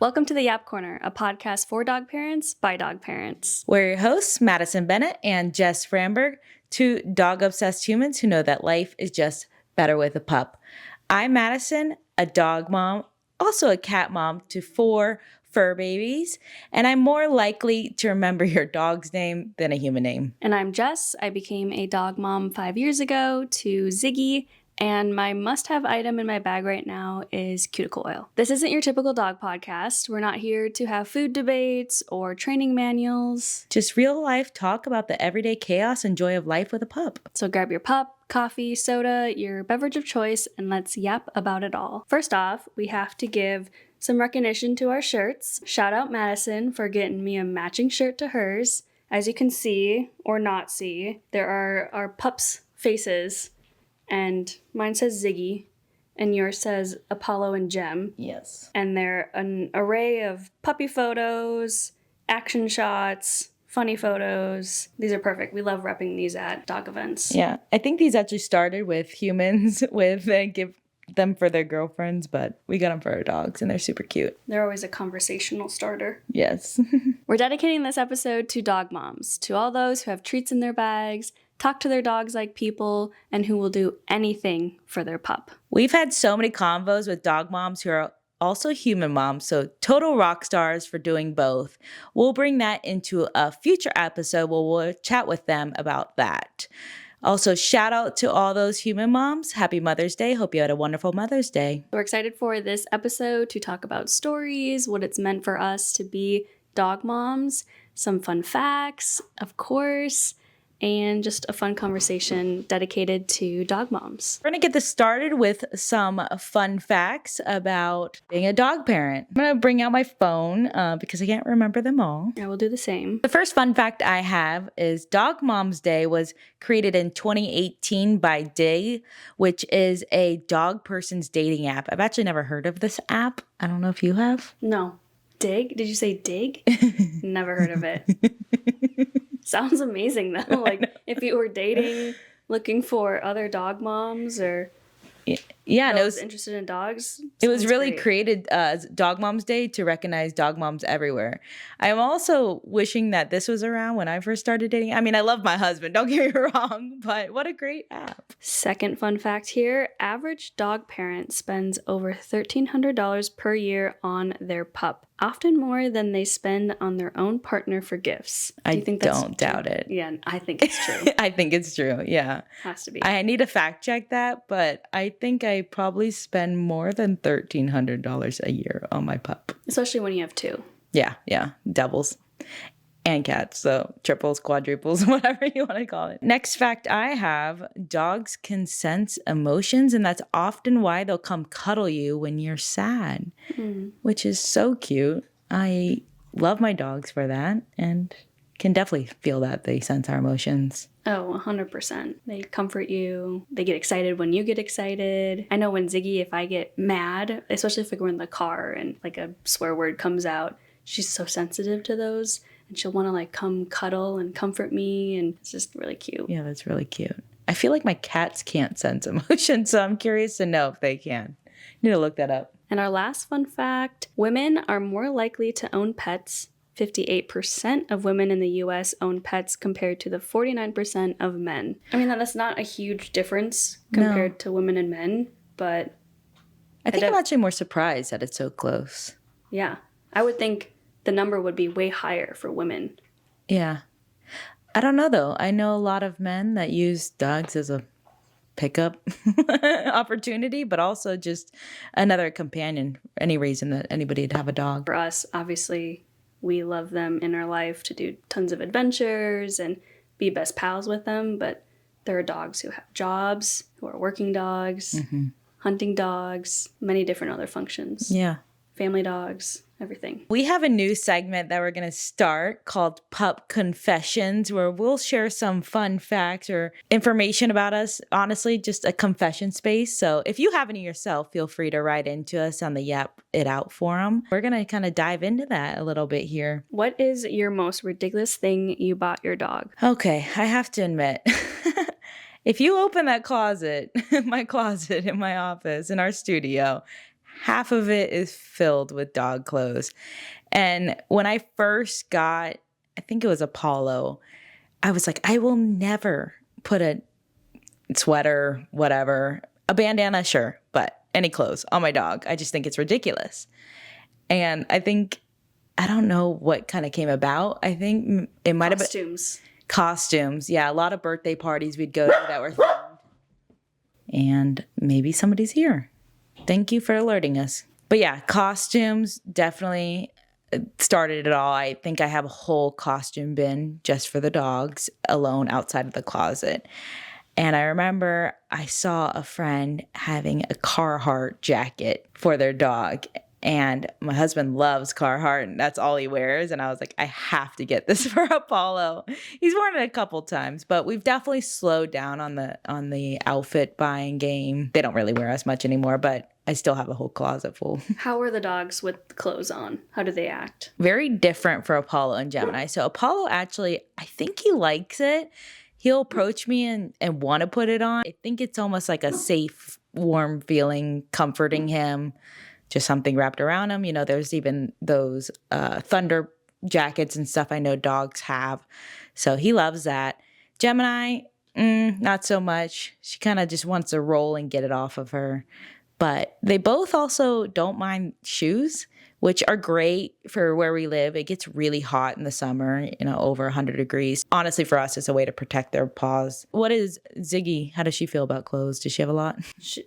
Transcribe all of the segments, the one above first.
Welcome to the Yap Corner, a podcast for dog parents by dog parents. We're your hosts, Madison Bennett and Jess Ramberg, two dog-obsessed humans who know that life is just better with a pup. I'm Madison, a dog mom, also a cat mom to 4 fur babies, and I'm more likely to remember your dog's name than a human name. And I'm Jess. I became a dog mom 5 years ago to Ziggy, and my must-have item in my bag right now is cuticle oil. This isn't your typical dog podcast. We're not here to have food debates or training manuals. Just real-life talk about the everyday chaos and joy of life with a pup. So grab your pup, coffee, soda, your beverage of choice, and let's yap about it all. First off, we have to give some recognition to our shirts. Shout out Madison for getting me a matching shirt to hers. As you can see, or not see, there are our pups' faces. And mine says Ziggy, and yours says Apollo and Gem. Yes. And they're an array of puppy photos, action shots, funny photos. These are perfect. We love repping these at dog events. Yeah, I think these actually started with humans with give them for their girlfriends, but we got them for our dogs, and they're super cute. They're always a conversational starter. Yes. We're dedicating this episode to dog moms, to all those who have treats in their bags, talk to their dogs like people, and who will do anything for their pup. We've had so many convos with dog moms who are also human moms, so total rock stars for doing both. We'll bring that into a future episode where we'll chat with them about that. Also, shout out to all those human moms. Happy Mother's Day. Hope you had a wonderful Mother's Day. We're excited for this episode to talk about stories, what it's meant for us to be dog moms, some fun facts, of course, and just a fun conversation dedicated to dog moms. We're going to get this started with some fun facts about being a dog parent. I'm going to bring out my phone because I can't remember them all. I will do the same. The first fun fact I have is Dog Moms Day was created in 2018 by Dig, which is a dog person's dating app. I've actually never heard of this app. I don't know if you have. No. Dig? Did you say Dig? Never heard of it. Sounds amazing though. Like if you were dating, looking for other dog moms or and it was interested in dogs. It was really created as Dog Moms Day to recognize dog moms everywhere. I'm also wishing that this was around when I first started dating. I mean, I love my husband, don't get me wrong, but what a great app. Second fun fact here, average dog parent spends over $1,300 per year on their pup, often more than they spend on their own partner for gifts. I don't doubt it. Yeah, I think it's true. I think it's true, yeah. Has to be. I need to fact check that, but I think I probably spend more than $1,300 a year on my pup. Especially when you have 2. Yeah, doubles and cats, so triples, quadruples, whatever you want to call it. Next fact I have, dogs can sense emotions, and that's often why they'll come cuddle you when you're sad, which is so cute. I love my dogs for that, and can definitely feel that they sense our emotions. Oh, 100%. They comfort you. They get excited when you get excited. I know when Ziggy, if I get mad, especially if we're in the car and like a swear word comes out, she's so sensitive to those. And she'll want to like come cuddle and comfort me. And it's just really cute. Yeah, that's really cute. I feel like my cats can't sense emotion, so I'm curious to know if they can. Need to look that up. And our last fun fact, women are more likely to own pets. 58% of women in the U.S. own pets compared to the 49% of men. I mean, that's not a huge difference compared to women and men, but I think I'm actually more surprised that it's so close. Yeah. I would think the number would be way higher for women. Yeah. I don't know, though. I know a lot of men that use dogs as a pickup opportunity, but also just another companion, any reason that anybody would have a dog. For us, obviously, we love them in our life to do tons of adventures and be best pals with them, but there are dogs who have jobs, who are working dogs, hunting dogs, many different other functions. Yeah. Family dogs, everything. We have a new segment that we're going to start called Pup Confessions, where we'll share some fun facts or information about us. Honestly, just a confession space. So if you have any yourself, feel free to write into us on the Yap It Out forum. We're going to kind of dive into that a little bit here. What is your most ridiculous thing you bought your dog? Okay, I have to admit, if you open that closet, my closet in my office, in our studio, half of it is filled with dog clothes. And when I first got, I think it was Apollo, I was like, I will never put a sweater, whatever, a bandana, sure, but any clothes on my dog. I just think it's ridiculous. And I don't know what kind of came about. I think it might have been costumes. Yeah, a lot of birthday parties we'd go to that were themed. And maybe somebody's here. Thank you for alerting us. But yeah, costumes definitely started it all. I think I have a whole costume bin just for the dogs alone outside of the closet. And I remember I saw a friend having a Carhartt jacket for their dog. And my husband loves Carhartt, and that's all he wears. And I was like, I have to get this for Apollo. He's worn it a couple times, but we've definitely slowed down on the outfit buying game. They don't really wear as much anymore, but I still have a whole closet full. How are the dogs with clothes on? How do they act? Very different for Apollo and Gemini. So Apollo actually, I think he likes it. He'll approach me and want to put it on. I think it's almost like a safe, warm feeling, comforting him. Just something wrapped around him. You know, there's even those thunder jackets and stuff I know dogs have. So he loves that. Gemini, not so much. She kind of just wants to roll and get it off of her. But they both also don't mind shoes, which are great for where we live. It gets really hot in the summer, over 100 degrees. Honestly, for us, it's a way to protect their paws. What is Ziggy? How does she feel about clothes? Does she have a lot?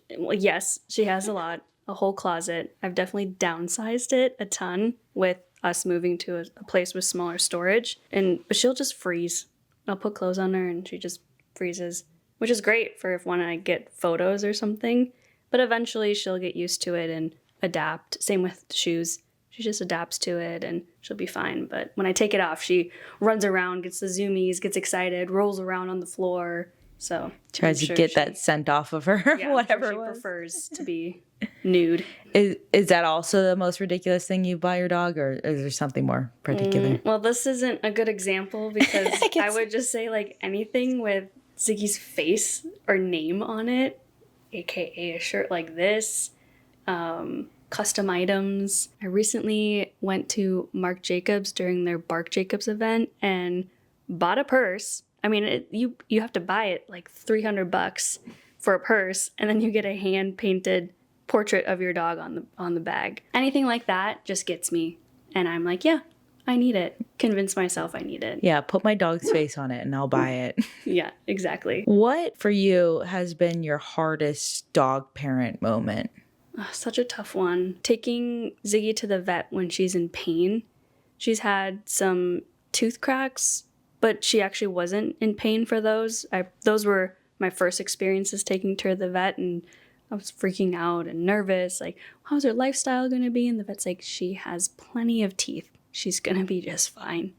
Yes, she has a lot. A whole closet. I've definitely downsized it a ton with us moving to a place with smaller storage. But she'll just freeze. I'll put clothes on her and she just freezes, which is great for if when I get photos or something. But eventually she'll get used to it and adapt. Same with shoes. She just adapts to it and she'll be fine. But when I take it off, she runs around, gets the zoomies, gets excited, rolls around on the floor. So tries to get that scent off of her, yeah, whatever she prefers to be nude. Is that also the most ridiculous thing you buy your dog, or is there something more particular? Well, this isn't a good example because I would just say like anything with Ziggy's face or name on it, aka a shirt like this, custom items. I recently went to Marc Jacobs during their Bark Jacobs event and bought a purse. I mean, you have to buy it like $300 for a purse, and then you get a hand-painted portrait of your dog on the bag. Anything like that just gets me, and I'm like, yeah, I need it. Convince myself I need it. Yeah, put my dog's face on it, and I'll buy it. Yeah, exactly. What for you has been your hardest dog parent moment? Such a tough one. Taking Ziggy to the vet when she's in pain. She's had some tooth cracks, but she actually wasn't in pain for those. Those were my first experiences taking her to the vet, and I was freaking out and nervous. Like, how's her lifestyle going to be? And the vet's like, she has plenty of teeth. She's going to be just fine.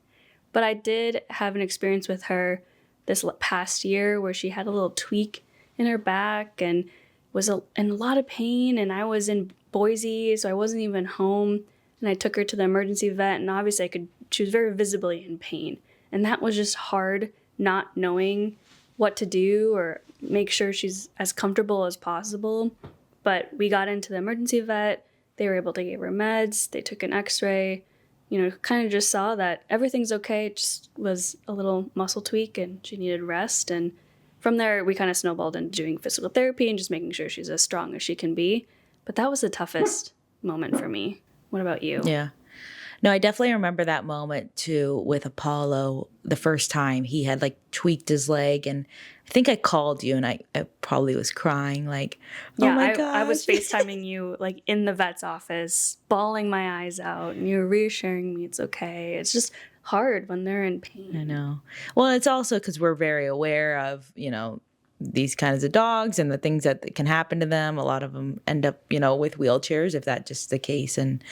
But I did have an experience with her this past year where she had a little tweak in her back and was in a lot of pain. And I was in Boise, so I wasn't even home. And I took her to the emergency vet, and obviously she was very visibly in pain. And that was just hard, not knowing what to do or make sure she's as comfortable as possible. But we got into the emergency vet. They were able to give her meds. They took an x-ray, kind of just saw that everything's okay. It just was a little muscle tweak and she needed rest. And from there, we kind of snowballed into doing physical therapy and just making sure she's as strong as she can be. But that was the toughest moment for me. What about you? Yeah. No, I definitely remember that moment too with Apollo. The first time he had tweaked his leg, and I think I called you and I probably was crying oh my gosh. I was FaceTiming you in the vet's office, bawling my eyes out, and you were reassuring me it's okay. It's just hard when they're in pain. I know. Well, it's also because we're very aware of, these kinds of dogs and the things that can happen to them. A lot of them end up, with wheelchairs, if that's just the case. And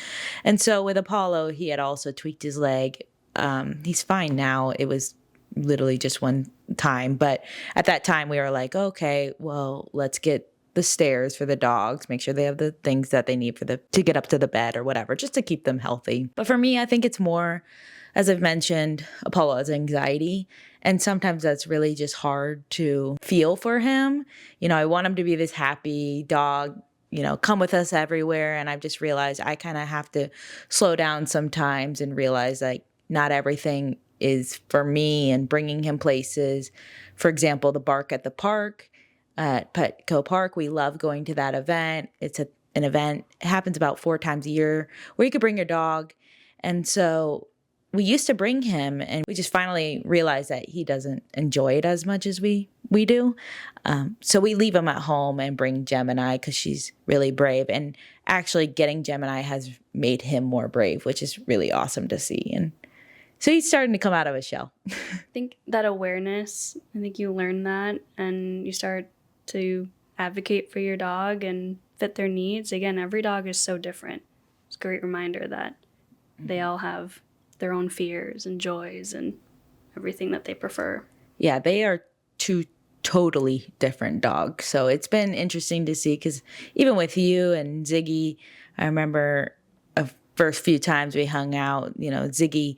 so with Apollo, he had also tweaked his leg. He's fine now. It was literally just one time. But at that time, we were like, okay, well, let's get the stairs for the dogs, make sure they have the things that they need to get up to the bed or whatever, just to keep them healthy. But for me, I think it's more, as I've mentioned, Apollo has anxiety. And sometimes that's really just hard to feel for him. I want him to be this happy dog, come with us everywhere. And I've just realized I kind of have to slow down sometimes and realize like not everything is for me, and bringing him places. For example, the bark at the park at Petco Park. We love going to that event. It's an event. It happens about 4 times a year where you could bring your dog. And so we used to bring him, and we just finally realized that he doesn't enjoy it as much as we do. So we leave him at home and bring Gemini because she's really brave. And actually getting Gemini has made him more brave, which is really awesome to see. And so he's starting to come out of his shell. I think that awareness, I think you learn that and you start to advocate for your dog and fit their needs. Again, every dog is so different. It's a great reminder that they all have their own fears and joys and everything that they prefer. Yeah, they are 2 totally different dogs. So it's been interesting to see, because even with you and Ziggy, I remember the first few times we hung out, Ziggy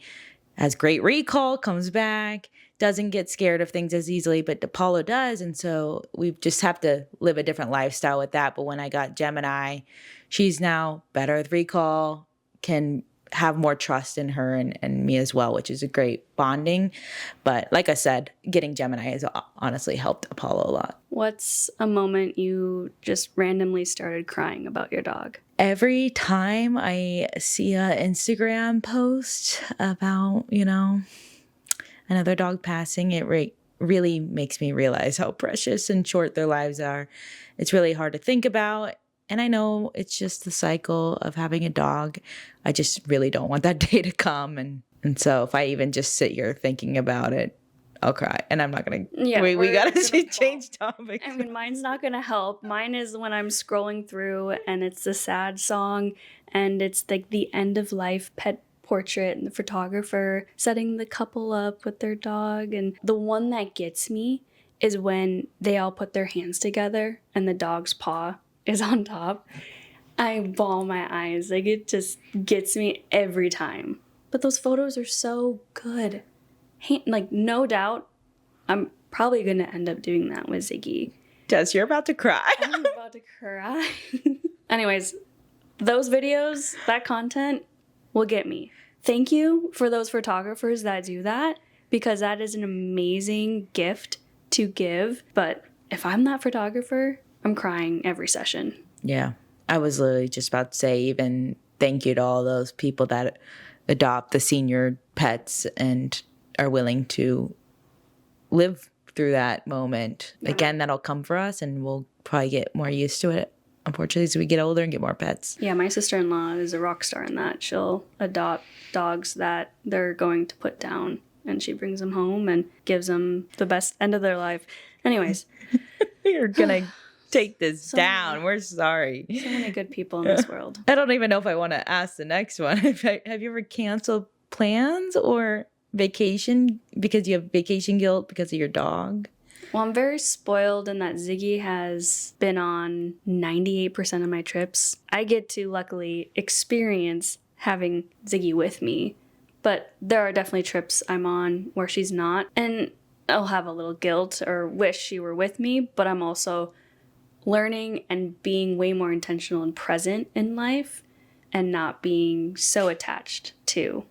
has great recall, comes back, doesn't get scared of things as easily, but Apollo does. And so we just have to live a different lifestyle with that. But when I got Gemini, she's now better with recall, can have more trust in her and me as well, which is a great bonding. But like I said, getting Gemini has honestly helped Apollo a lot. What's a moment you just randomly started crying about your dog? Every time I see an Instagram post about, another dog passing, it really makes me realize how precious and short their lives are. It's really hard to think about. And I know it's just the cycle of having a dog. I just really don't want that day to come. And so if I even just sit here thinking about it, I'll cry. And I'm not going to... Yeah, we got to change topics. I mean, mine's not going to help. Mine is when I'm scrolling through and it's the sad song and it's like the end of life pet portrait and the photographer setting the couple up with their dog. And the one that gets me is when they all put their hands together and the dog's paw is on top. I bawl my eyes. Like, it just gets me every time. But those photos are so good. Like, no doubt, I'm probably going to end up doing that with Ziggy. Jess, you're about to cry. I'm about to cry. Anyways, those videos, that content will get me. Thank you for those photographers that do that, because that is an amazing gift to give. But if I'm that photographer, I'm crying every session. Yeah. I was literally just about to say, even thank you to all those people that adopt the senior pets and are willing to live through that moment. Yeah. Again, that'll come for us, and we'll probably get more used to it, unfortunately, as we get older and get more pets. Yeah, my sister-in-law is a rock star in that. She'll adopt dogs that they're going to put down, and she brings them home and gives them the best end of their life. Anyways. You're going to take this down. We're sorry. So many good people in this world. I don't even know if I want to ask the next one. Have you ever canceled plans or vacation because you have vacation guilt because of your dog? Well, I'm very spoiled in that Ziggy has been on 98% of my trips. I get to luckily experience having Ziggy with me, but there are definitely trips I'm on where she's not, and I'll have a little guilt or wish she were with me, but I'm also learning and being way more intentional and present in life and not being so attached to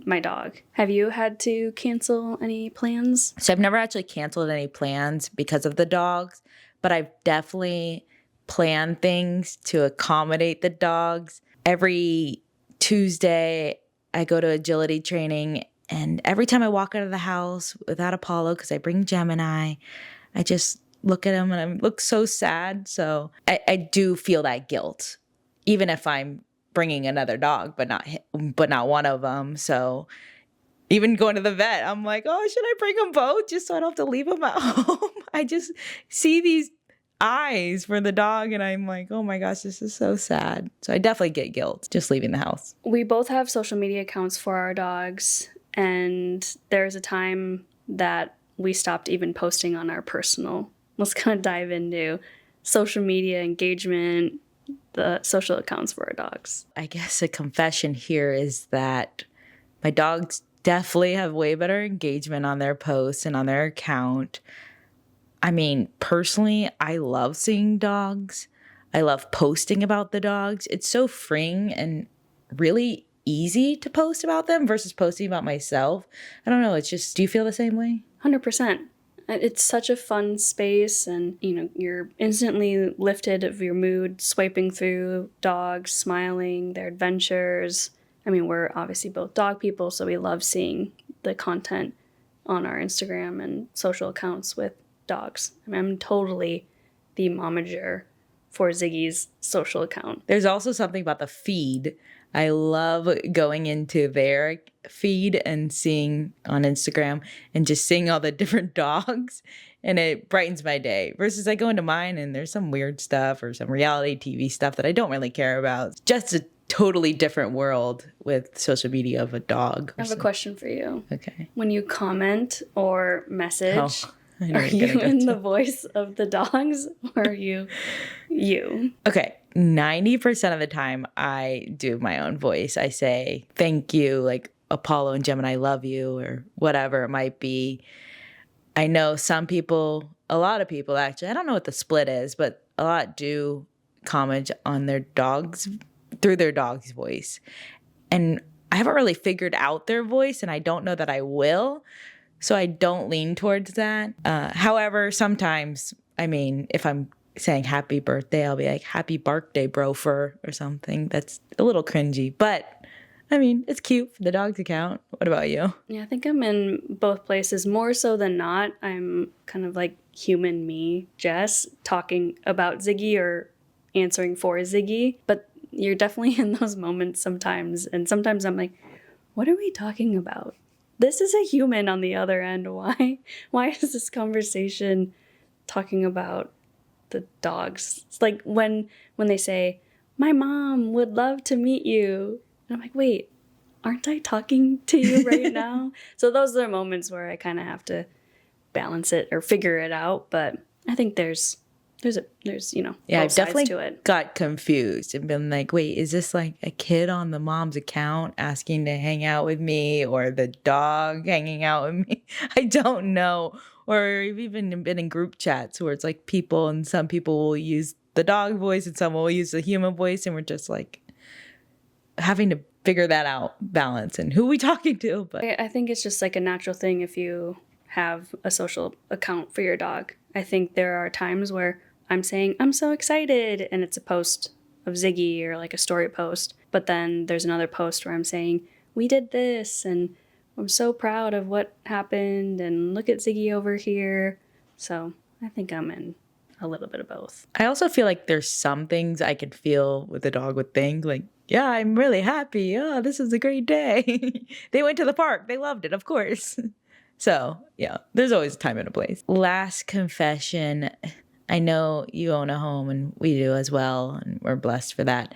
my dog. Have you had to cancel any plans? So I've never actually canceled any plans because of the dogs, but I've definitely planned things to accommodate the dogs. Every Tuesday, I go to agility training, and every time I walk out of the house without Apollo, because I bring Gemini, I just look at him and I look so sad. So I do feel that guilt, even if I'm bringing another dog, but not one of them. So even going to the vet, I'm like, oh, should I bring them both just so I don't have to leave them at home? I just see these eyes for the dog and I'm like, oh my gosh, this is so sad. So I definitely get guilt just leaving the house. We both have social media accounts for our dogs, and there's a time that we stopped even posting on our personal. Let's kind of dive into social media engagement, the social accounts for our dogs. I guess a confession here is that my dogs definitely have way better engagement on their posts and on their account. I mean, personally, I love seeing dogs. I love posting about the dogs. It's so freeing and really easy to post about them versus posting about myself. I don't know. It's just, do you feel the same way? 100%. It's such a fun space, and you're instantly lifted of your mood swiping through dogs, smiling, their adventures. I mean, we're obviously both dog people, so we love seeing the content on our Instagram and social accounts with dogs. I mean, I'm totally the momager for Ziggy's social account. There's also something about the feed. I love going into their feed and seeing on Instagram and just seeing all the different dogs, and it brightens my day versus I go into mine and there's some weird stuff or some reality TV stuff that I don't really care about. It's just a totally different world with social media of a dog. I have a question for you. Okay. When you comment or message, I know are you in the voice of the dogs or are you? Okay. 90% of the time I do my own voice. I say, thank you, like Apollo and Gemini love you, or whatever it might be. I know some people, a lot of people actually, I don't know what the split is, but a lot do comment on their dogs through their dog's voice. And I haven't really figured out their voice, and I don't know that I will. So I don't lean towards that. However, sometimes, I mean, if I'm saying happy birthday, I'll be like, happy birthday, brofer, or something. That's a little cringy, but I mean, it's cute for the dog's account. What about you? Yeah, I think I'm in both places. More so than not, I'm kind of like human me, Jess, talking about Ziggy or answering for Ziggy. But you're definitely in those moments sometimes. And sometimes I'm like, what are we talking about? This is a human on the other end. Why is this conversation talking about the dogs? It's like when they say, my mom would love to meet you. And I'm like, wait, aren't I talking to you right now? So those are the moments where I kind of have to balance it or figure it out. But I think there's yeah, I've definitely to it. Got confused and been like, wait, is this like a kid on the mom's account asking to hang out with me, or the dog hanging out with me? I don't know. Or we've even been in group chats where it's like people, and some people will use the dog voice and some will use the human voice, and we're just like having to figure that out, balance, and who we talking to. But I think it's just like a natural thing if you have a social account for your dog. I think there are times where I'm saying, I'm so excited, and it's a post of Ziggy or like a story post. But then there's another post where I'm saying, we did this, and I'm so proud of what happened, and look at Ziggy over here. So I think I'm in a little bit of both. I also feel like there's some things I could feel with the dog would think, like, yeah, I'm really happy. Oh, this is a great day. They went to the park. They loved it, of course. So, yeah, there's always a time and a place. Last confession. I know you own a home, and we do as well, and we're blessed for that.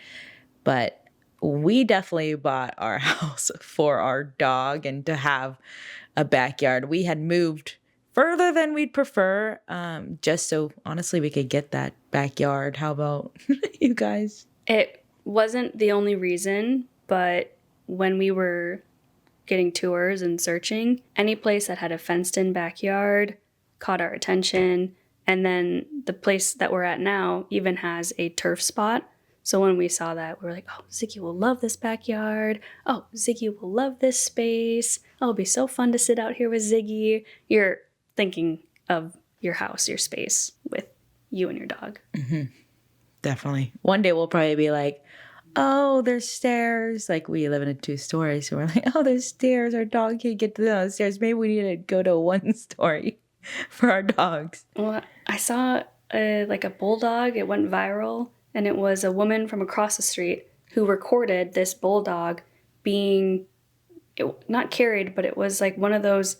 But we definitely bought our house for our dog and to have a backyard. We had moved further than we'd prefer, just so, honestly, we could get that backyard. How about you guys? It wasn't the only reason, but when we were getting tours and searching, any place that had a fenced-in backyard caught our attention. And then the place that we're at now even has a turf spot. So when we saw that, we were like, oh, Ziggy will love this backyard. Oh, Ziggy will love this space. Oh, it'll be so fun to sit out here with Ziggy. You're thinking of your house, your space with you and your dog. Mm-hmm. Definitely. One day we'll probably be like, oh, there's stairs. Like, we live in a 2-story, so we're like, oh, there's stairs. Our dog can't get to those stairs. Maybe we need to go to a 1-story for our dogs. Well, I saw like a bulldog. It went viral, and it was a woman from across the street who recorded this bulldog being not carried, but it was like one of those,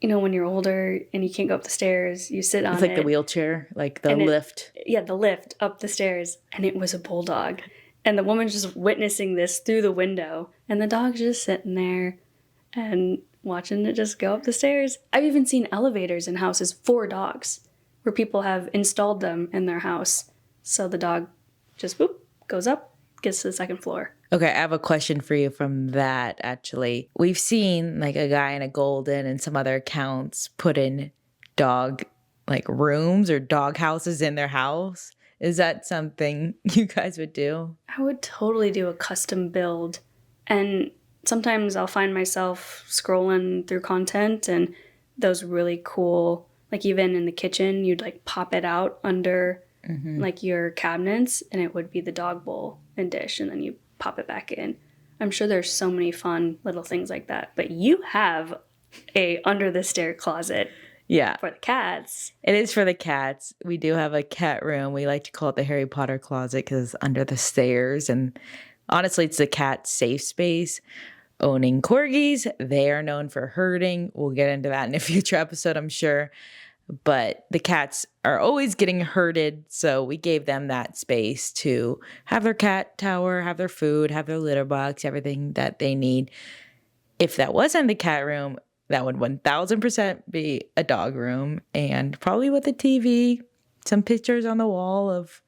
when you're older and you can't go up the stairs, you sit on it. It's like the wheelchair, like the lift. The lift up the stairs, and it was a bulldog. And the woman's just witnessing this through the window, and the dog's just sitting there and watching it just go up the stairs. I've even seen elevators in houses for dogs where people have installed them in their house. So the dog just goes up, gets to the second floor. Okay, I have a question for you from that, actually. We've seen like a guy in a golden and some other accounts put in dog like rooms or dog houses in their house. Is that something you guys would do? I would totally do a custom build. And sometimes I'll find myself scrolling through content and those really cool, like even in the kitchen, you'd like pop it out under like your cabinets and it would be the dog bowl and dish and then you pop it back in. I'm sure there's so many fun little things like that. But you have a under the stair closet. Yeah. For the cats. It is for the cats. We do have a cat room. We like to call it the Harry Potter closet because it's under the stairs. And honestly, it's the cat safe space. Owning corgis, they are known for herding. We'll get into that in a future episode, I'm sure. But the cats are always getting herded. So we gave them that space to have their cat tower, have their food, have their litter box, everything that they need. If that wasn't the cat room, that would 1000% be a dog room and probably with a TV, some pictures on the wall of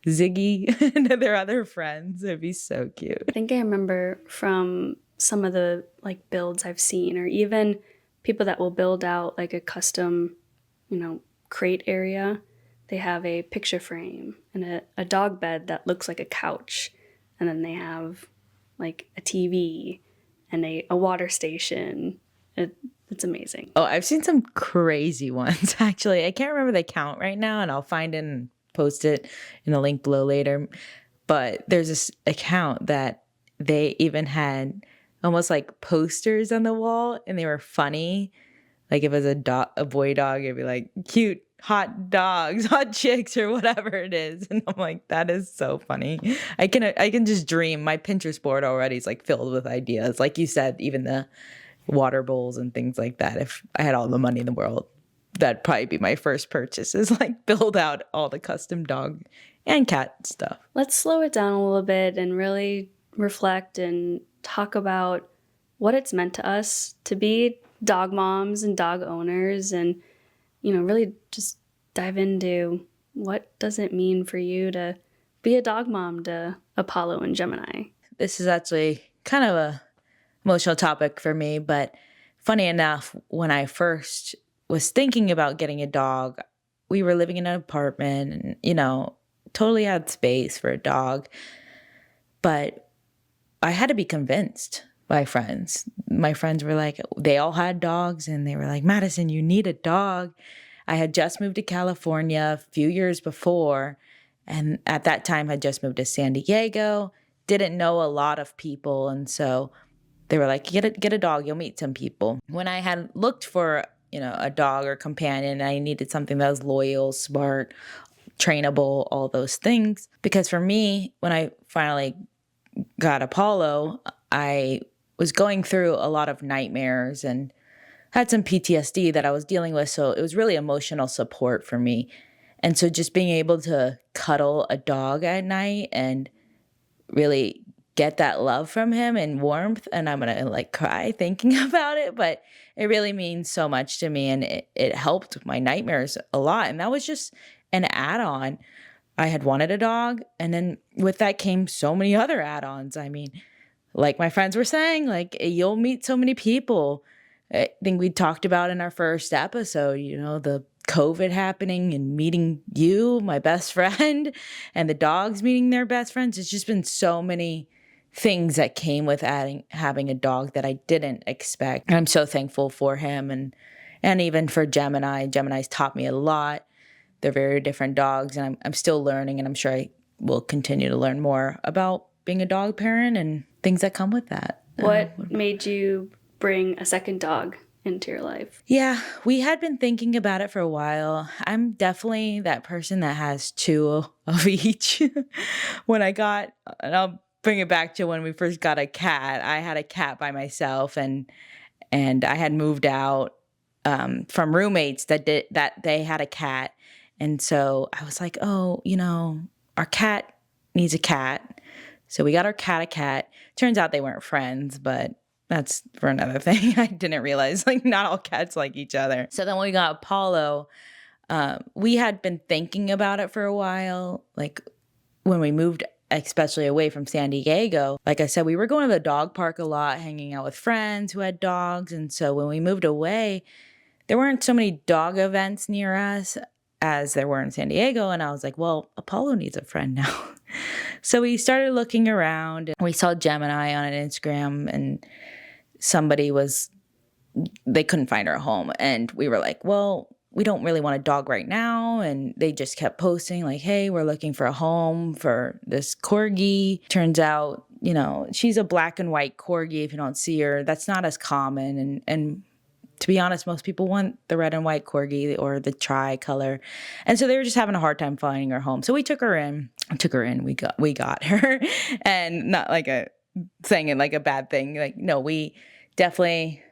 Ziggy and their other friends. It'd be so cute. I think I remember from some of the like builds I've seen or even people that will build out like a custom, crate area. They have a picture frame and a dog bed that looks like a couch. And then they have like a TV and a water station. It's amazing. Oh, I've seen some crazy ones, actually. I can't remember the count right now, and I'll find it and post it in a link below later. But there's this account that they even had almost like posters on the wall, and they were funny. Like if it was a boy dog, it'd be like cute, hot dogs, hot chicks, or whatever it is. And I'm like, that is so funny. I can just dream. My Pinterest board already is like filled with ideas. Like you said, even the water bowls and things like that. If I had all the money in the world, that'd probably be my first purchase is like build out all the custom dog and cat stuff. Let's slow it down a little bit and really reflect and talk about what it's meant to us to be dog moms and dog owners and, really just dive into what does it mean for you to be a dog mom to Apollo and Gemini. This is actually kind of a emotional topic for me, but funny enough, when I first was thinking about getting a dog, we were living in an apartment and, totally had space for a dog. But I had to be convinced by friends. My friends were like, they all had dogs and they were like, Madison, you need a dog. I had just moved to California a few years before. And at that time, had just moved to San Diego, didn't know a lot of people. And so they were like, get a dog, you'll meet some people. When I had looked for, a dog or companion, I needed something that was loyal, smart, trainable, all those things. Because for me, when I finally got Apollo, I was going through a lot of nightmares and had some PTSD that I was dealing with. So it was really emotional support for me. And so just being able to cuddle a dog at night and really get that love from him and warmth, and I'm gonna like cry thinking about it, but it really means so much to me, and it helped my nightmares a lot. And that was just an add-on. I had wanted a dog, and then with that came so many other add-ons. I mean, like my friends were saying, like you'll meet so many people. I think we talked about in our first episode, the COVID happening and meeting you, my best friend, and the dogs meeting their best friends. It's just been so many things that came with having a dog that I didn't expect. And I'm so thankful for him and even for Gemini. Gemini's taught me a lot. They're very different dogs, and I'm still learning, and I'm sure I will continue to learn more about being a dog parent and things that come with that. What made you bring a second dog into your life? Yeah, we had been thinking about it for a while. I'm definitely that person that has two of each. And I'll bring it back to when we first got a cat. I had a cat by myself, and I had moved out from roommates that they had a cat. And so I was like, oh, our cat needs a cat. So we got our cat a cat. Turns out they weren't friends, but that's for another thing. I didn't realize not all cats like each other. So then when we got Apollo, we had been thinking about it for a while. Like when we moved, especially away from San Diego, like I said, we were going to the dog park a lot, hanging out with friends who had dogs. And so when we moved away, there weren't so many dog events near us. as there were in San Diego. And I was like, well, Apollo needs a friend now. So we started looking around. We saw Gemini on an Instagram, and they couldn't find her home. And we were like, well, we don't really want a dog right now. And they just kept posting like, hey, we're looking for a home for this corgi. Turns out, she's a black and white corgi. If you don't see her, that's not as common. And to be honest, most people want the red and white corgi or the tricolor. And so they were just having a hard time finding her home. So we took her in. We got her. And not like saying it like a bad thing. Like, no, we definitely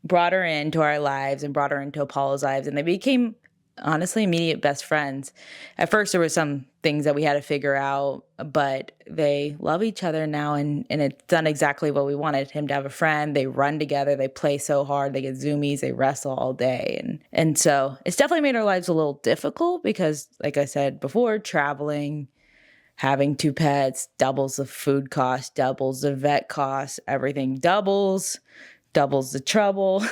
brought her into our lives and brought her into Apollo's lives. And they became, honestly, immediate best friends. At first, there were some things that we had to figure out, but they love each other now. And it's done exactly what we wanted him to have a friend. They run together. They play so hard. They get zoomies. They wrestle all day. And so it's definitely made our lives a little difficult because, like I said before, traveling, having 2 pets, doubles the food cost, doubles the vet cost, everything doubles the trouble.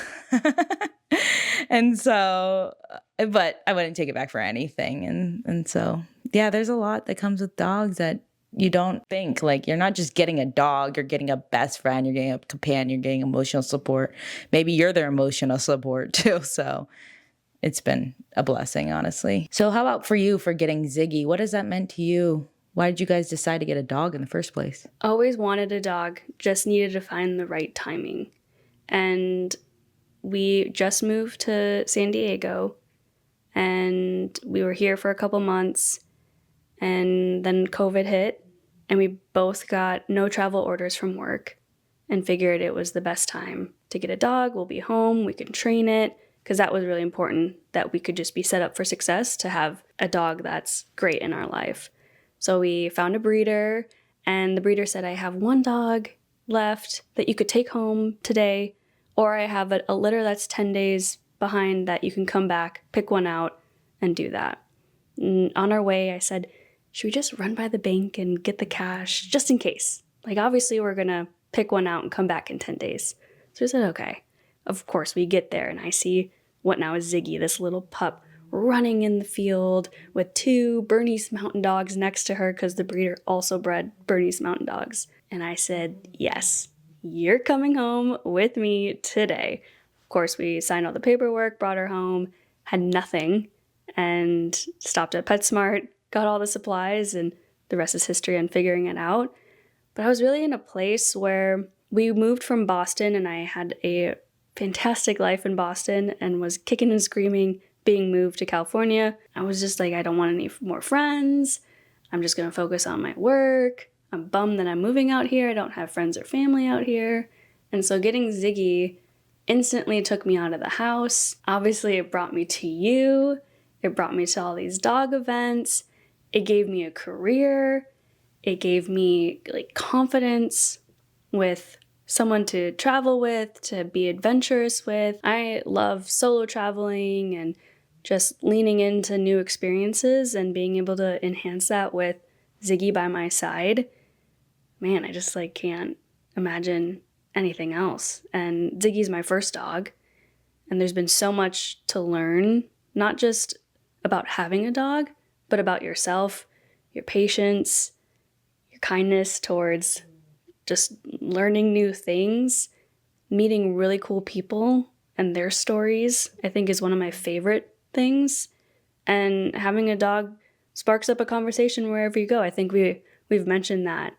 And so, but I wouldn't take it back for anything. And so, yeah, there's a lot that comes with dogs that you don't think. Like, you're not just getting a dog, you're getting a best friend, you're getting a companion, you're getting emotional support. Maybe you're their emotional support too. So it's been a blessing, honestly. So how about for you, for getting Ziggy? What has that meant to you? Why did you guys decide to get a dog in the first place? Always wanted a dog, just needed to find the right timing. And we just moved to San Diego, and we were here for a couple months, and then COVID hit, and we both got no travel orders from work and figured it was the best time to get a dog. We'll be home, we can train it, because that was really important, that we could just be set up for success to have a dog that's great in our life. So we found a breeder, and the breeder said, I have one dog left that you could take home today, or I have a litter that's 10 days behind that you can come back, pick one out, and do that. And on our way, I said, should we just run by the bank and get the cash, just in case? Like, obviously, we're going to pick one out and come back in 10 days. So we said, okay. Of course, we get there, and I see what now is Ziggy, this little pup, running in the field with 2 Bernese Mountain Dogs next to her, because the breeder also bred Bernese Mountain Dogs. And I said, yes, you're coming home with me today. Of course, we signed all the paperwork, brought her home, had nothing, and stopped at PetSmart, got all the supplies, and the rest is history on figuring it out. But I was really in a place where we moved from Boston, and I had a fantastic life in Boston and was kicking and screaming being moved to California. I was just like, I don't want any more friends. I'm just going to focus on my work. I'm bummed that I'm moving out here. I don't have friends or family out here. And so getting Ziggy instantly took me out of the house. Obviously, it brought me to you. It brought me to all these dog events. It gave me a career. It gave me confidence with someone to travel with, to be adventurous with. I love solo traveling and just leaning into new experiences and being able to enhance that with Ziggy by my side. Man, I just can't imagine anything else. And Ziggy's my first dog, and there's been so much to learn, not just about having a dog, but about yourself, your patience, your kindness towards just learning new things, meeting really cool people and their stories, I think is one of my favorite things. And having a dog sparks up a conversation wherever you go. I think we've mentioned that,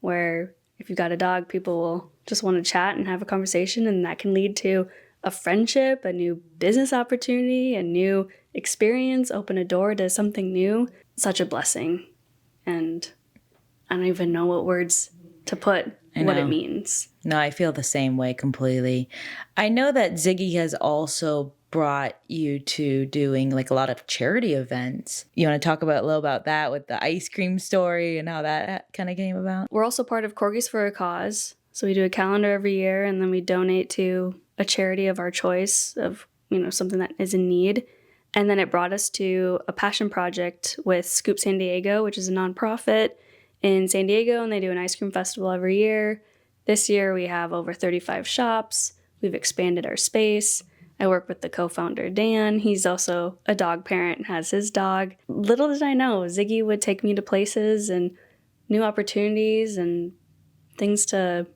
where if you got a dog, people will just want to chat and have a conversation, and that can lead to a friendship, a new business opportunity, a new experience, open a door to something new. Such a blessing. And I don't even know what words to put what it means. No, I feel the same way completely. I know that Ziggy has also brought you to doing a lot of charity events. You want to talk a little about that with the ice cream story and how that kind of came about? We're also part of Corgis for a Cause. So we do a calendar every year, and then we donate to a charity of our choice of, something that is in need. And then it brought us to a passion project with Scoop San Diego, which is a nonprofit in San Diego, and they do an ice cream festival every year. This year we have over 35 shops. We've expanded our space. I work with the co-founder, Dan. He's also a dog parent and has his dog. Little did I know, Ziggy would take me to places and new opportunities and things to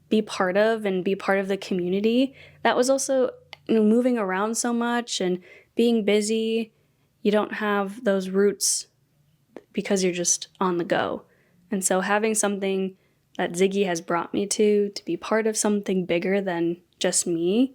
be part of and be part of the community. That was also, moving around so much and being busy. You don't have those roots because you're just on the go. And so having something that Ziggy has brought me to be part of something bigger than just me,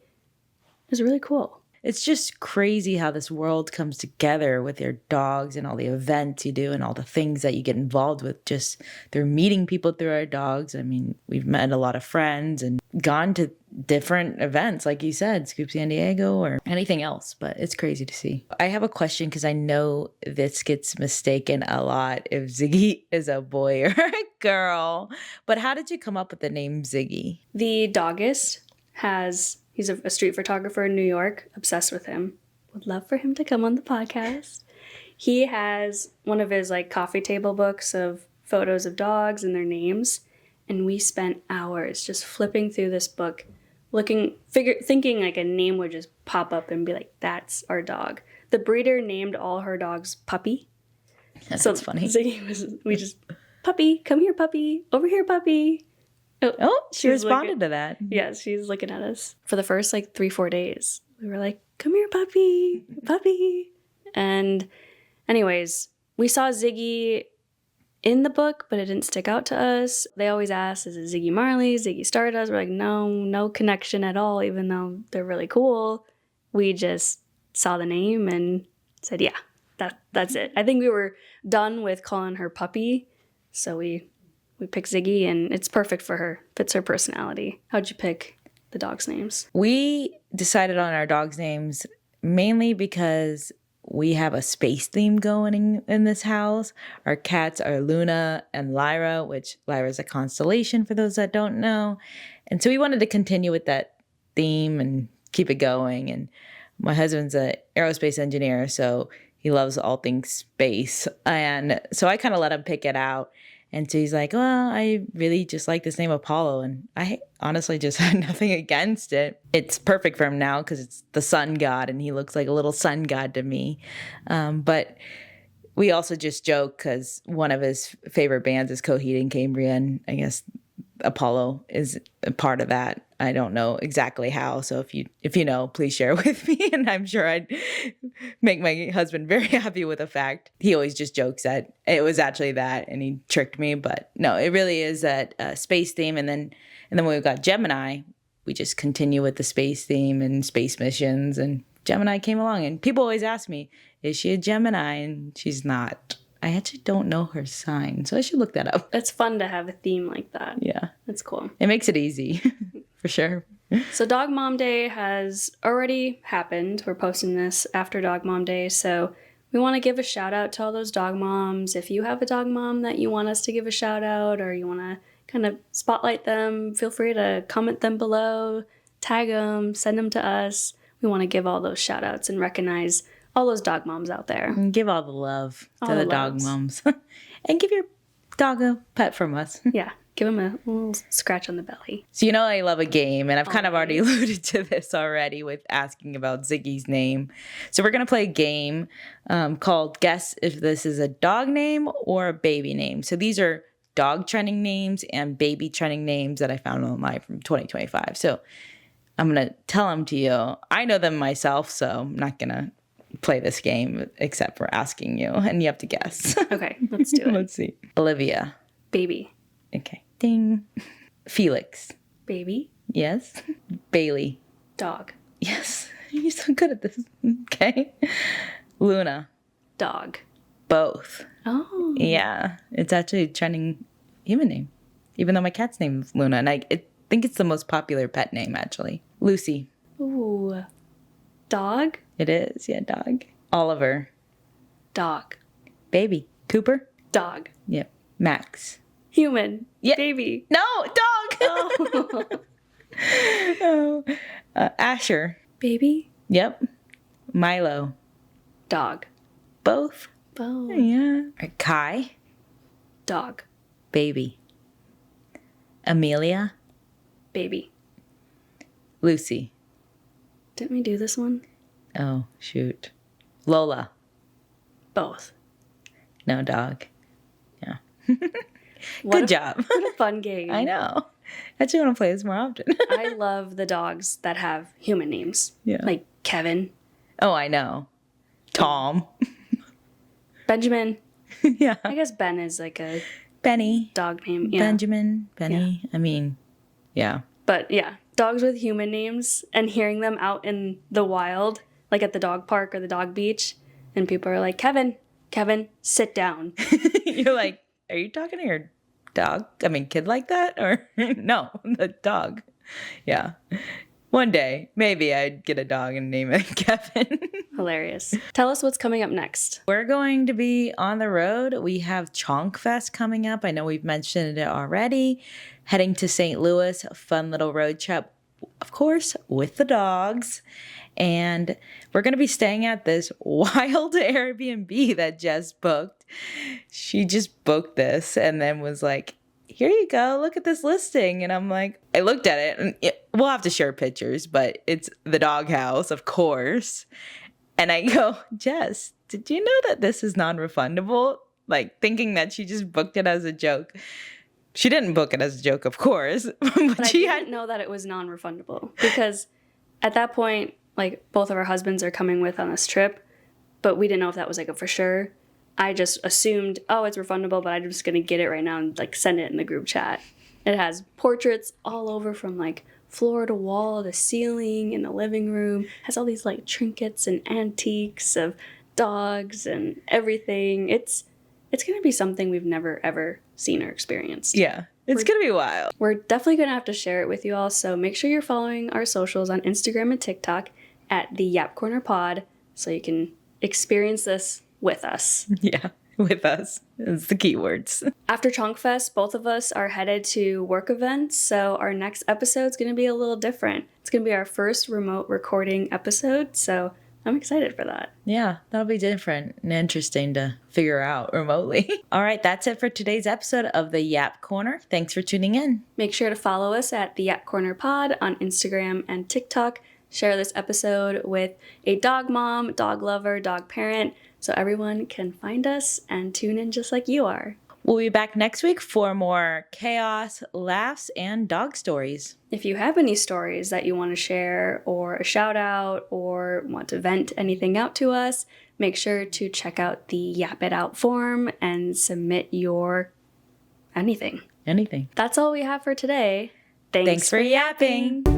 is really cool. It's just crazy how this world comes together with your dogs and all the events you do and all the things that you get involved with. Just they're meeting people through our dogs. I mean, we've met a lot of friends and gone to different events, like you said, Scoop San Diego or anything else, but it's crazy to see. I have a question because I know this gets mistaken a lot if Ziggy is a boy or a girl, but how did you come up with the name Ziggy? The doggist he's a street photographer in New York, obsessed with him. Would love for him to come on the podcast. He has one of his coffee table books of photos of dogs and their names. And we spent hours just flipping through this book, thinking a name would just pop up and be like, that's our dog. The breeder named all her dogs Puppy. That's funny. We just, Puppy, come here, Puppy, over here, Puppy. Oh, she responded to that. Yeah, she's looking at us. For the first 3-4 days, we were like, come here, Puppy, Puppy. And anyways, we saw Ziggy in the book, but it didn't stick out to us. They always ask, is it Ziggy Marley, Ziggy Stardust? We're like, no connection at all, even though they're really cool. We just saw the name and said, yeah, that's it. I think we were done with calling her Puppy, so we picked Ziggy, and it's perfect for her. Fits her personality. How'd you pick the dogs' names? We decided on our dogs' names mainly because we have a space theme going in this house. Our cats are Luna and Lyra, which Lyra is a constellation for those that don't know. And so we wanted to continue with that theme and keep it going. And my husband's an aerospace engineer, so he loves all things space. And so I kind of let him pick it out. And so he's like, well, I really just like this name Apollo. And I honestly just had nothing against it. It's perfect for him now because it's the sun god and he looks like a little sun god to me. But we also just joke because one of his favorite bands is Coheed and Cambria. And I guess Apollo is a part of that. I don't know exactly how. So if you know, please share with me. And I'm sure I'd make my husband very happy with the fact. He always just jokes that it was actually that and he tricked me. But no, it really is that space theme. And then when we've got Gemini, we just continue with the space theme and space missions. And Gemini came along. And people always ask me, is she a Gemini? And she's not. I actually don't know her sign, so I should look that up. It's fun to have a theme like that. Yeah. That's cool. It makes it easy, for sure. So Dog Mom Day has already happened. We're posting this after Dog Mom Day, so we want to give a shout out to all those dog moms. If you have a dog mom that you want us to give a shout out or you want to kind of spotlight them, feel free to comment them below, tag them, send them to us. We want to give all those shout outs and recognize all those dog moms out there. And give all the love to the dog moms. And give your dog a pet from us. Yeah. Give him a little scratch on the belly. So I love a game, and I've kind of already alluded to this already with asking about Ziggy's name. So we're going to play a game called Guess If This Is a Dog Name or a Baby Name. So these are dog trending names and baby trending names that I found online from 2025. So I'm going to tell them to you. I know them myself, so I'm not going to play this game except for asking you, and you have to guess. Okay, let's do it. Let's see. Olivia. Baby. Okay. Ding. Felix. Baby. Yes. Bailey. Dog. Yes. You're so good at this. Okay. Luna. Dog. Both. Oh. Yeah. It's actually a trending human name, even though my cat's name is Luna, and I think it's the most popular pet name, actually. Lucy. Ooh. Dog? It is, yeah, dog. Oliver. Dog. Baby. Cooper. Dog. Yep. Max. Human. Yeah. Baby. No, dog. Oh. Oh. Asher. Baby. Yep. Milo. Dog. Both. Both. Yeah. Kai. Dog. Baby. Amelia. Baby. Lucy. Didn't we do this one? Oh, shoot. Lola. Both. No, dog. Yeah. What Good job. What a fun game. I know. I actually want to play this more often. I love the dogs that have human names. Yeah. Like Kevin. Oh, I know. Tom. Benjamin. Yeah. I guess Ben is like a Benny. dog name. Yeah. Benjamin. Benny. Yeah. I mean, yeah. But yeah, dogs with human names and hearing them out in the wild, like at the dog park or the dog beach, and people are like, Kevin, sit down. You're like, are you talking to your dog? I mean, kid like that? Or no, the dog. Yeah. One day, maybe I'd get a dog and name it Kevin. Hilarious. Tell us what's coming up next. We're going to be on the road. We have Chonkfest coming up. I know we've mentioned it already. Heading to St. Louis, a fun little road trip, of course, with the dogs. And we're going to be staying at this wild Airbnb that Jess booked. She just booked this and then was like, here you go, look at this listing. And I'm like, I looked at it, and we'll have to share pictures, but it's the doghouse, of course. And I go, Jess, did you know that this is non-refundable? Like, thinking that she just booked it as a joke. She didn't book it as a joke, of course. But I didn't know that it was non-refundable because at that point, like, both of our husbands are coming with on this trip, but we didn't know if that was like a for sure. I just assumed, oh, it's refundable, but I'm just going to get it right now and like send it in the group chat. It has portraits all over from like floor to wall to ceiling in the living room. It has all these like trinkets and antiques of dogs and everything. It's going to be something we've never ever seen or experienced. Yeah, it's going to be wild. We're definitely going to have to share it with you all, so make sure you're following our socials on Instagram and TikTok at the Yap Corner Pod so you can experience this with us. Yeah, with us. It's the keywords. After Chonkfest, both of us are headed to work events, so our next episode's going to be a little different. It's going to be our first remote recording episode, so I'm excited for that. Yeah, that'll be different and interesting to figure out remotely. All right, that's it for today's episode of the Yap Corner. Thanks for tuning in. Make sure to follow us at the Yap Corner Pod on Instagram and TikTok. Share this episode with a dog mom, dog lover, dog parent, so everyone can find us and tune in just like you are. We'll be back next week for more chaos, laughs, and dog stories. If you have any stories that you want to share or a shout out or want to vent anything out to us, make sure to check out the Yap It Out form and submit your anything. Anything. That's all we have for today. Thanks for yapping.